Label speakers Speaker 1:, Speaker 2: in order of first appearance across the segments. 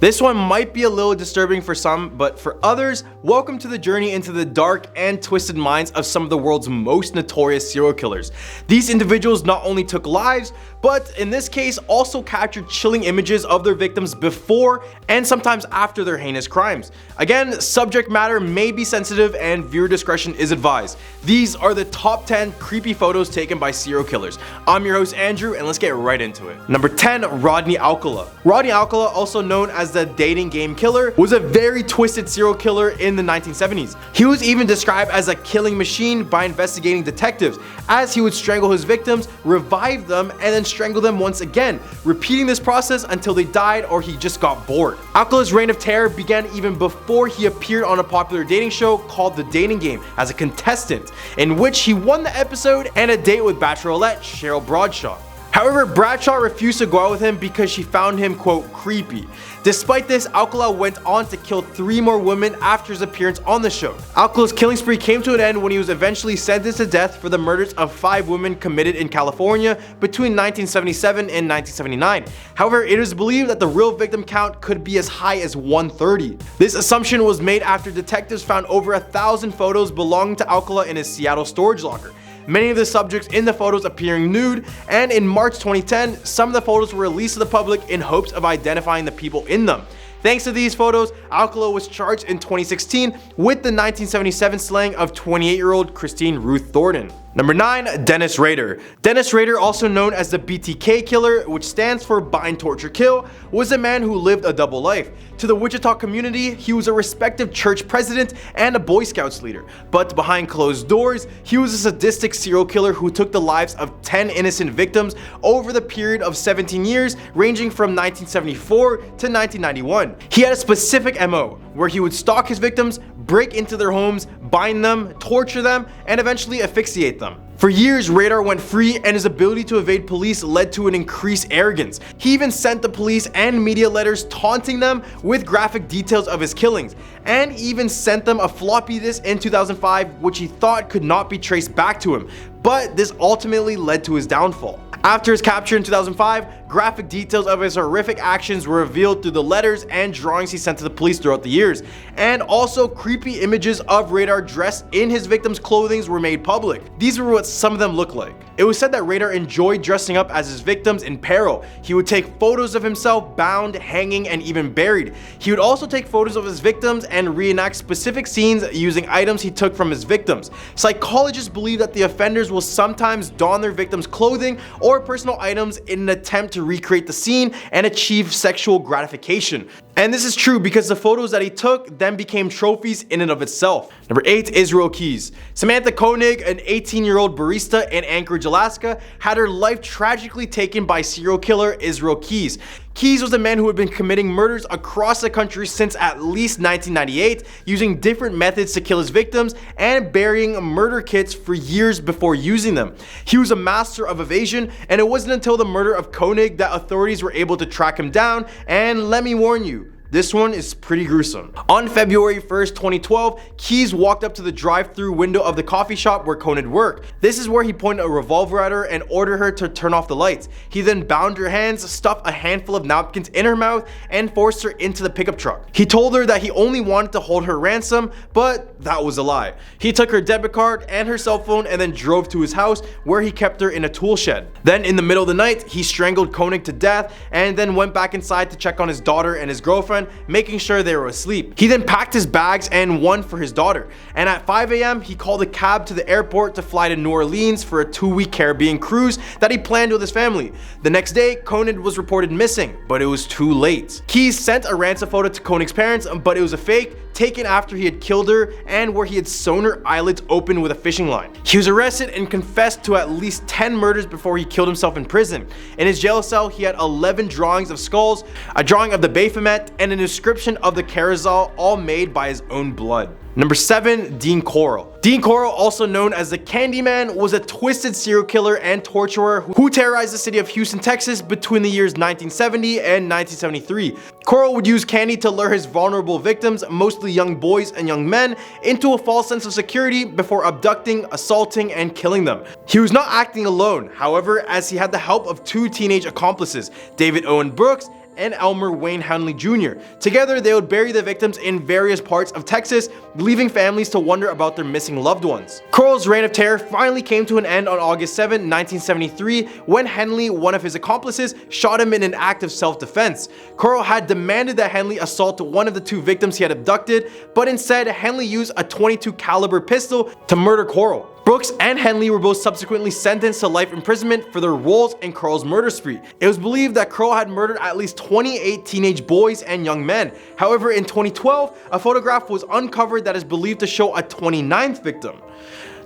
Speaker 1: This one might be a little disturbing for some, but for others, welcome to the journey into the dark and twisted minds of some of the world's most notorious serial killers. These individuals not only took lives, but in this case also captured chilling images of their victims before and sometimes after their heinous crimes. Again, subject matter may be sensitive and viewer discretion is advised. These are the top 10 creepy photos taken by serial killers. I'm your host Andrew, and let's get right into it. Number 10, Rodney Alcala. Rodney Alcala, also known as the dating game killer, was a very twisted serial killer in the 1970s. He was even described as a killing machine by investigating detectives, as he would strangle his victims, revive them, and then strangle them once again, repeating this process until they died or he just got bored. Alcala's reign of terror began even before he appeared on a popular dating show called The Dating Game as a contestant, in which he won the episode and a date with Bachelorette Cheryl Bradshaw. However, Bradshaw refused to go out with him because she found him, quote, creepy. Despite this, Alcala went on to kill 3 more women after his appearance on the show. Alcala's killing spree came to an end when he was eventually sentenced to death for the murders of 5 women committed in California between 1977 and 1979. However, it is believed that the real victim count could be as high as 130. This assumption was made after detectives found over 1,000 photos belonging to Alcala in his Seattle storage locker. Many of the subjects in the photos appearing nude, and in March 2010, some of the photos were released to the public in hopes of identifying the people in them. Thanks to these photos, Alcala was charged in 2016 with the 1977 slaying of 28-year-old Christine Ruth Thornton. Number 9, Dennis Rader. Dennis Rader, also known as the BTK killer, which stands for bind, torture, kill, was a man who lived a double life. To the Wichita community, he was a respected church president and a Boy Scouts leader. But behind closed doors, he was a sadistic serial killer who took the lives of 10 innocent victims over the period of 17 years, ranging from 1974 to 1991. He had a specific MO, where he would stalk his victims, break into their homes, bind them, torture them, and eventually asphyxiate them. For years, Rader went free, and his ability to evade police led to an increased arrogance. He even sent the police and media letters taunting them with graphic details of his killings, and even sent them a floppy disk in 2005 which he thought could not be traced back to him, but this ultimately led to his downfall. After his capture in 2005, graphic details of his horrific actions were revealed through the letters and drawings he sent to the police throughout the years, and also creepy images of Rader dressed in his victims' clothing were made public. These were what some of them looked like. It was said that Rader enjoyed dressing up as his victims in peril. He would take photos of himself bound, hanging, and even buried. He would also take photos of his victims and reenact specific scenes using items he took from his victims. Psychologists believe that the offenders will sometimes don their victims' clothing or personal items in an attempt to recreate the scene and achieve sexual gratification. And this is true because the photos that he took then became trophies in and of itself. Number 8, Israel Keyes. Samantha Koenig, an 18-year-old barista in Anchorage, Alaska, had her life tragically taken by serial killer Israel Keyes. Keyes was a man who had been committing murders across the country since at least 1998, using different methods to kill his victims and burying murder kits for years before using them. He was a master of evasion, and it wasn't until the murder of Koenig that authorities were able to track him down, and let me warn you, this one is pretty gruesome. On February 1st, 2012, Keyes walked up to the drive-through window of the coffee shop where Koenig worked. This is where he pointed a revolver at her and ordered her to turn off the lights. He then bound her hands, stuffed a handful of napkins in her mouth, and forced her into the pickup truck. He told her that he only wanted to hold her ransom, but that was a lie. He took her debit card and her cell phone and then drove to his house, where he kept her in a tool shed. Then in the middle of the night, he strangled Koenig to death and then went back inside to check on his daughter and his girlfriend, making sure they were asleep. He then packed his bags and one for his daughter, and at 5 a.m. he called a cab to the airport to fly to New Orleans for a 2-week Caribbean cruise that he planned with his family. The next day, Koenig was reported missing, but it was too late. Keyes sent a ransom photo to Koenig's parents, but it was a fake, taken after he had killed her and where he had sewn her eyelids open with a fishing line. He was arrested and confessed to at least 10 murders before he killed himself in prison. In his jail cell, he had 11 drawings of skulls, a drawing of the Baphomet, and an inscription of the carousel, all made by his own blood. Number 7, Dean Corll. Dean Corll, also known as the Candyman, was a twisted serial killer and torturer who terrorized the city of Houston, Texas between the years 1970 and 1973. Corll would use candy to lure his vulnerable victims, mostly young boys and young men, into a false sense of security before abducting, assaulting, and killing them. He was not acting alone, however, as he had the help of 2 teenage accomplices, David Owen Brooks and Elmer Wayne Henley Jr. Together, they would bury the victims in various parts of Texas, leaving families to wonder about their missing loved ones. Corll's reign of terror finally came to an end on August 7, 1973, when Henley, one of his accomplices, shot him in an act of self-defense. Corll had demanded that Henley assault one of the two victims he had abducted, but instead Henley used a .22 caliber pistol to murder Corll. Brooks and Henley were both subsequently sentenced to life imprisonment for their roles in Corll's murder spree. It was believed that Corll had murdered at least 28 teenage boys and young men. However, in 2012, a photograph was uncovered that is believed to show a 29th victim.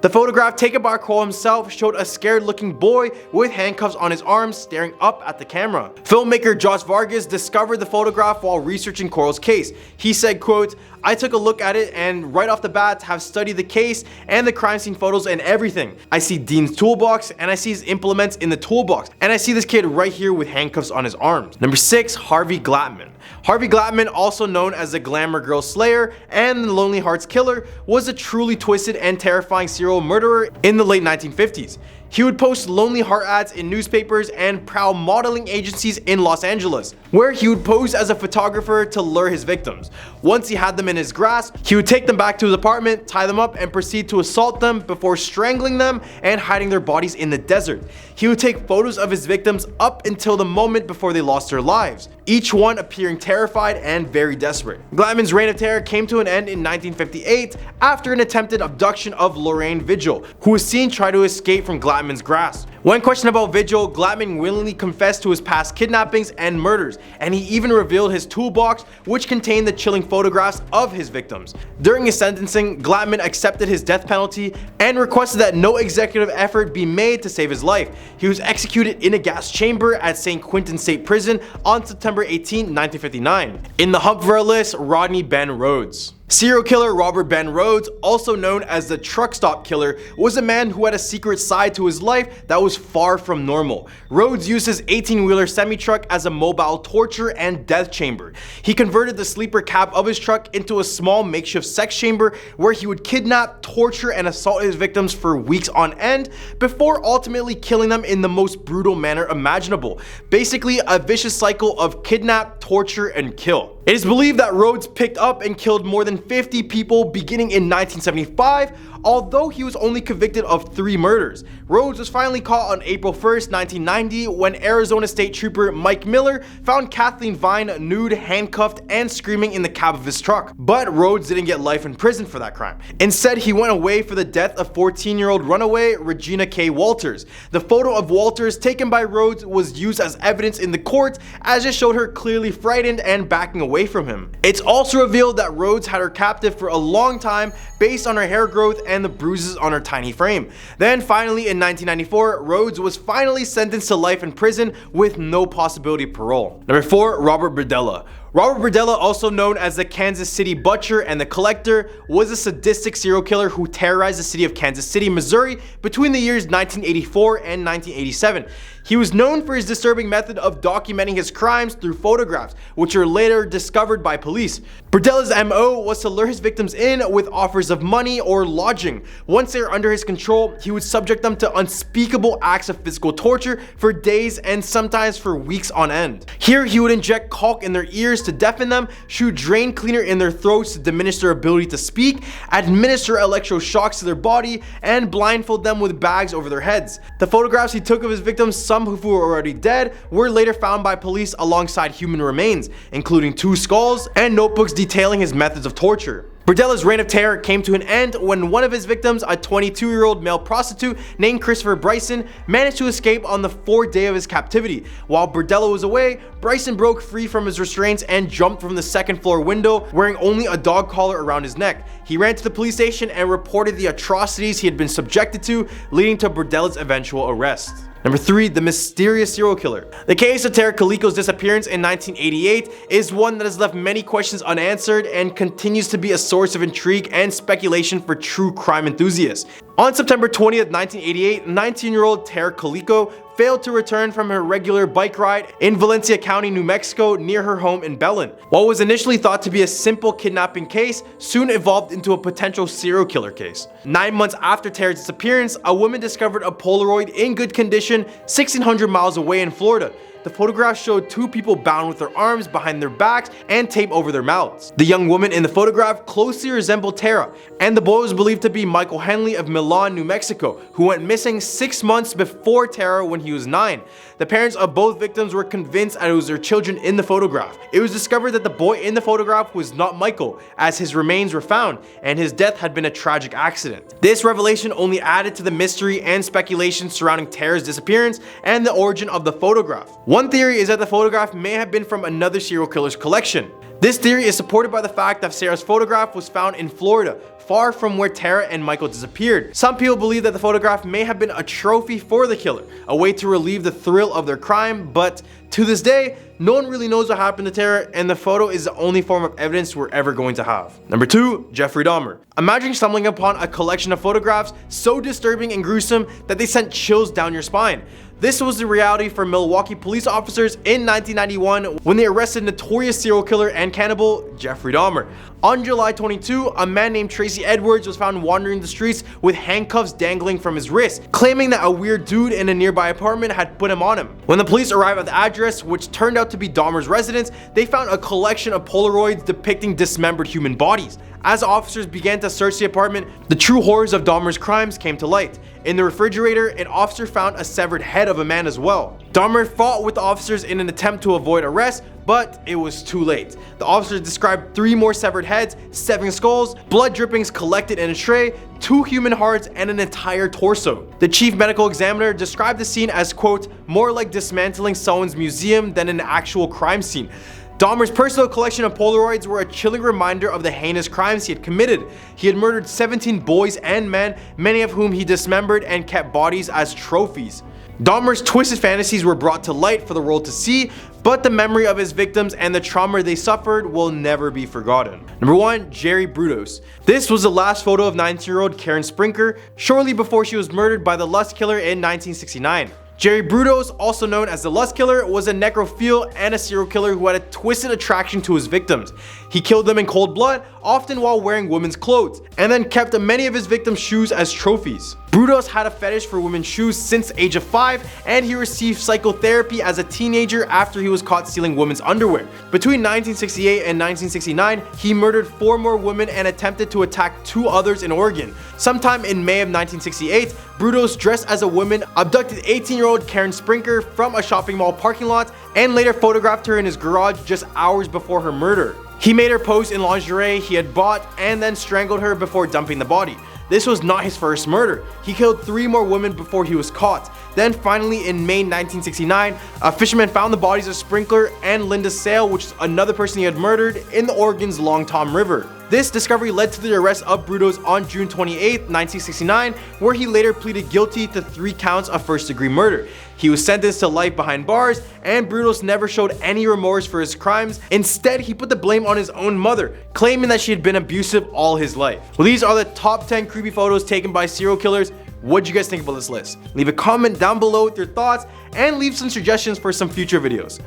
Speaker 1: The photograph taken by Corll himself showed a scared looking boy with handcuffs on his arms staring up at the camera. Filmmaker Josh Vargas discovered the photograph while researching Corll's case. He said, quote, "I took a look at it and right off the bat have studied the case and the crime scene photos and everything. I see Dean's toolbox and I see his implements in the toolbox and I see this kid right here with handcuffs on his arms." Number 6, Harvey Glatman. Harvey Glatman, also known as the Glamour Girl Slayer and the Lonely Hearts Killer, was a truly twisted and terrifying serial murderer in the late 1950s. He would post lonely heart ads in newspapers and prowl modeling agencies in Los Angeles, where he would pose as a photographer to lure his victims. Once he had them in his grasp, he would take them back to his apartment, tie them up, and proceed to assault them before strangling them and hiding their bodies in the desert. He would take photos of his victims up until the moment before they lost their lives, each one appearing terrified and very desperate. Glatman's reign of terror came to an end in 1958 after an attempted abduction of Lorraine Vigil, who was seen try to escape from Glatman's grasp. When questioned about Vigil, Glatman willingly confessed to his past kidnappings and murders, and he even revealed his toolbox, which contained the chilling photographs of his victims. During his sentencing, Glatman accepted his death penalty and requested that no executive effort be made to save his life. He was executed in a gas chamber at St. Quentin State Prison on September 18, 1959. In the hump of our list, Rodney Ben Rhoades. Serial killer Robert Ben Rhoades, also known as the truck stop killer, was a man who had a secret side to his life that was far from normal. Rhoades used his 18-wheeler semi-truck as a mobile torture and death chamber. He converted the sleeper cab of his truck into a small makeshift sex chamber where he would kidnap, torture, and assault his victims for weeks on end before ultimately killing them in the most brutal manner imaginable. Basically, a vicious cycle of kidnap, torture, and kill. It is believed that Rhoades picked up and killed more than 50 people beginning in 1975, although he was only convicted of 3 murders. Rhoades was finally caught on April 1st, 1990 when Arizona State Trooper Mike Miller found Kathleen Vine nude, handcuffed, and screaming in the cab of his truck. But Rhoades didn't get life in prison for that crime. Instead, he went away for the death of 14-year-old runaway Regina K. Walters. The photo of Walters taken by Rhoades was used as evidence in the court, as it showed her clearly frightened and backing away from him. It's also revealed that Rhoades had her captive for a long time based on her hair growth and the bruises on her tiny frame. Then finally in 1994, Rhoades was finally sentenced to life in prison with no possibility of parole. Number 4, Robert Berdella. Robert Berdella, also known as the Kansas City Butcher and the Collector, was a sadistic serial killer who terrorized the city of Kansas City, Missouri between the years 1984 and 1987. He was known for his disturbing method of documenting his crimes through photographs, which were later discovered by police. Berdella's MO was to lure his victims in with offers of money or lodging. Once they were under his control, he would subject them to unspeakable acts of physical torture for days and sometimes for weeks on end. Here, he would inject caulk in their ears to deafen them, shoot drain cleaner in their throats to diminish their ability to speak, administer electroshocks to their body, and blindfold them with bags over their heads. The photographs he took of his victims, some who were already dead, were later found by police alongside human remains, including 2 skulls and notebooks detailing his methods of torture. Berdella's reign of terror came to an end when one of his victims, a 22-year-old male prostitute named Christopher Bryson, managed to escape on the 4th day of his captivity. While Berdella was away, Bryson broke free from his restraints and jumped from the 2nd floor window wearing only a dog collar around his neck. He ran to the police station and reported the atrocities he had been subjected to, leading to Berdella's eventual arrest. Number 3, the mysterious serial killer. The case of Tara Calico's disappearance in 1988 is one that has left many questions unanswered and continues to be a source of intrigue and speculation for true crime enthusiasts. On September 20th, 1988, 19-year-old Tara Calico failed to return from her regular bike ride in Valencia County, New Mexico, near her home in Belen. What was initially thought to be a simple kidnapping case soon evolved into a potential serial killer case. 9 months after Tara's disappearance, a woman discovered a Polaroid in good condition 1,600 miles away in Florida. The the photograph showed two people bound with their arms behind their backs and tape over their mouths. The young woman in the photograph closely resembled Tara, and the boy was believed to be Michael Henley of Milan, New Mexico, who went missing 6 months before Tara when he was 9. The parents of both victims were convinced that it was their children in the photograph. It was discovered that the boy in the photograph was not Michael, as his remains were found, and his death had been a tragic accident. This revelation only added to the mystery and speculation surrounding Tara's disappearance and the origin of the photograph. One theory is that the photograph may have been from another serial killer's collection. This theory is supported by the fact that Sarah's photograph was found in Florida, far from where Tara and Michael disappeared. Some people believe that the photograph may have been a trophy for the killer, a way to relieve the thrill of their crime, but to this day, no one really knows what happened to Tara, and the photo is the only form of evidence we're ever going to have. Number 2, Jeffrey Dahmer. Imagine stumbling upon a collection of photographs so disturbing and gruesome that they sent chills down your spine. This was the reality for Milwaukee police officers in 1991 when they arrested notorious serial killer and cannibal Jeffrey Dahmer. On July 22, a man named Tracy Edwards was found wandering the streets with handcuffs dangling from his wrist, claiming that a weird dude in a nearby apartment had put him on him. When the police arrived at the address, which turned out to be Dahmer's residence, they found a collection of Polaroids depicting dismembered human bodies. As officers began to search the apartment, the true horrors of Dahmer's crimes came to light. In the refrigerator, an officer found a severed head of a man as well. Dahmer fought with the officers in an attempt to avoid arrest, but it was too late. The officers described 3 more severed heads, 7 skulls, blood drippings collected in a tray, 2 human hearts, and an entire torso. The chief medical examiner described the scene as, quote, more like dismantling someone's museum than an actual crime scene. Dahmer's personal collection of Polaroids were a chilling reminder of the heinous crimes he had committed. He had murdered 17 boys and men, many of whom he dismembered and kept bodies as trophies. Dahmer's twisted fantasies were brought to light for the world to see, but the memory of his victims and the trauma they suffered will never be forgotten. Number 1, Jerry Brudos. This was the last photo of 19-year-old Karen Sprinker, shortly before she was murdered by the lust killer in 1969. Jerry Brudos, also known as the Lust Killer, was a necrophile and a serial killer who had a twisted attraction to his victims. He killed them in cold blood, often while wearing women's clothes, and then kept many of his victims' shoes as trophies. Brudos had a fetish for women's shoes since the age of 5, and he received psychotherapy as a teenager after he was caught stealing women's underwear. Between 1968 and 1969, he murdered 4 more women and attempted to attack 2 others in Oregon. Sometime in May of 1968, Brudos dressed as a woman abducted 18-year-old Karen Sprinker from a shopping mall parking lot and later photographed her in his garage just hours before her murder. He made her pose in lingerie he had bought and then strangled her before dumping the body. This was not his first murder. He killed 3 more women before he was caught. Then finally in May 1969, a fisherman found the bodies of Sprinkler and Linda Sale, which is another person he had murdered, in the Oregon's Long Tom River. This discovery led to the arrest of Brudos on June 28, 1969, where he later pleaded guilty to 3 counts of first-degree murder. He was sentenced to life behind bars, and Brudos never showed any remorse for his crimes. Instead, he put the blame on his own mother, claiming that she had been abusive all his life. Well, these are the top 10 creepy photos taken by serial killers. What do you guys think about this list? Leave a comment down below with your thoughts, and leave some suggestions for some future videos.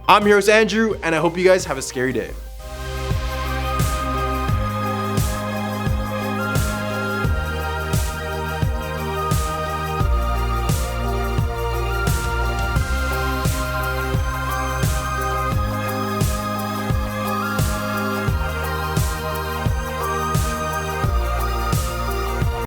Speaker 1: I'm your host Andrew, and I hope you guys have a scary day.